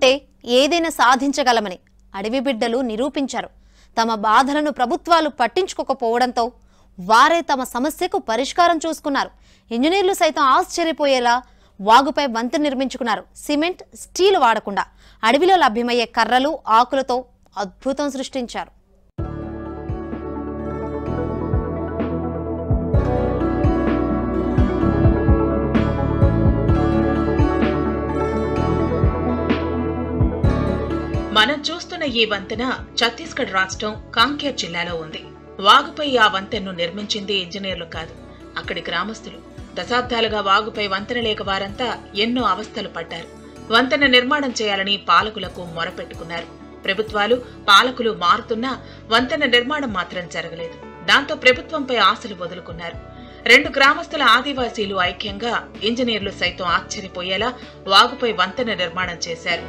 ఉంటే ఏదైనా సాధించగలమని అడవి బిడ్డలు నిరూపించారు. తమ బాధలను ప్రభుత్వాలు పట్టించుకోకపోవడంతో వారే తమ సమస్యకు పరిష్కారం చూసుకున్నారు. ఇంజనీర్లు సైతం ఆశ్చర్యపోయేలా వాగుపై వంతెన నిర్మించుకున్నారు. సిమెంట్, స్టీల్ వాడకుండా అడవిలో లభ్యమయ్యే కర్రలు, ఆకులతో అద్భుతం సృష్టించారు. మనం చూస్తున్న ఈ వంతెన ఛత్తీస్గఢ్ రాష్ట్రం కాంకేర్ జిల్లాలో ఉంది. వాగుపై ఆ వంతెనను నిర్మించింది ఇంజనీర్లు కాదు, అక్కడి గ్రామస్తులు. దశాబ్దాలుగా వాగుపై వంతెన లేక వారంతా ఎన్నో అవస్థలు పడ్డారు. వంతెన నిర్మాణం చేయాలని పాలకులకు మొరపెట్టుకున్నారు. ప్రభుత్వాలు, పాలకులు మారుతున్నా వంతెన నిర్మాణం మాత్రం జరగలేదు. దాంతో ప్రభుత్వంపై ఆశలు వదులుకున్నారు. 2 గ్రామస్తుల ఆదివాసీలు ఐక్యంగా ఇంజనీర్లు సైతం ఆశ్చర్యపోయేలా వాగుపై వంతెన నిర్మాణం చేశారు.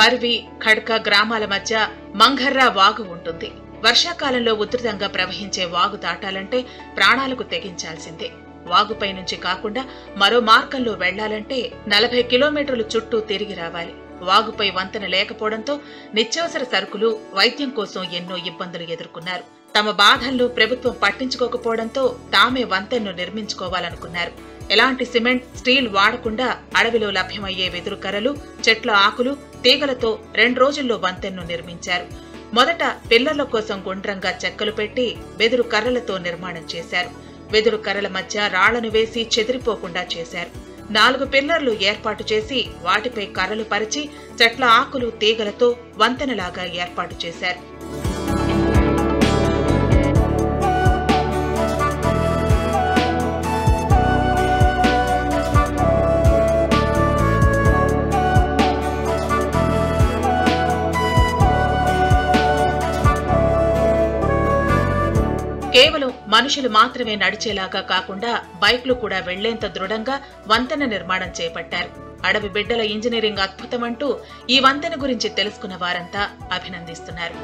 పర్వి, ఖడ్క గ్రామాల మధ్య మంఘర్రా వాగు ఉంటుంది. వర్షాకాలంలో ఉధృతంగా ప్రవహించే వాగు దాటాలంటే ప్రాణాలకు తెగించాల్సిందే. వాగుపై నుంచి కాకుండా మరో మార్గంలో వెళ్లాలంటే 40 కిలోమీటర్లు చుట్టూ తిరిగి రావాలి. వాగుపై వంతెన లేకపోవడంతో నిత్యావసర సరుకులు, వైద్యం కోసం ఎన్నో ఇబ్బందులు ఎదుర్కొన్నారు. తమ బాధల్లో ప్రభుత్వం పట్టించుకోకపోవడంతో తామే వంతెనను నిర్మించుకోవాలనుకున్నారు. ఎలాంటి సిమెంట్, స్టీల్ వాడకుండా అడవిలో లభ్యమయ్యే వెదురు కర్రలు, చెట్ల ఆకులు, తీగలతో 2 రోజుల్లో వంతెనను నిర్మించారు. మొదట పిల్లర్ల కోసం గుండ్రంగా చెక్కలు పెట్టి వెదురు కర్రలతో నిర్మాణం చేశారు. వెదురు కర్రల మధ్య రాళ్లను వేసి చెదిరిపోకుండా చేశారు. 4 పిల్లర్లు ఏర్పాటు చేసి వాటిపై కర్రలు పరిచి చెట్ల ఆకులు, తీగలతో వంతెనలాగా ఏర్పాటు చేశారు. కేవలం మనుషులు మాత్రమే నడిచేలాగా కాకుండా బైక్లు కూడా వెళ్లేంత దృఢంగా వంతెన నిర్మాణం చేపట్టారు. అడవి బిడ్డల ఇంజనీరింగ్ అద్భుతమంటూ ఈ వంతెన గురించి తెలుసుకున్న వారంతా అభినందిస్తున్నారు.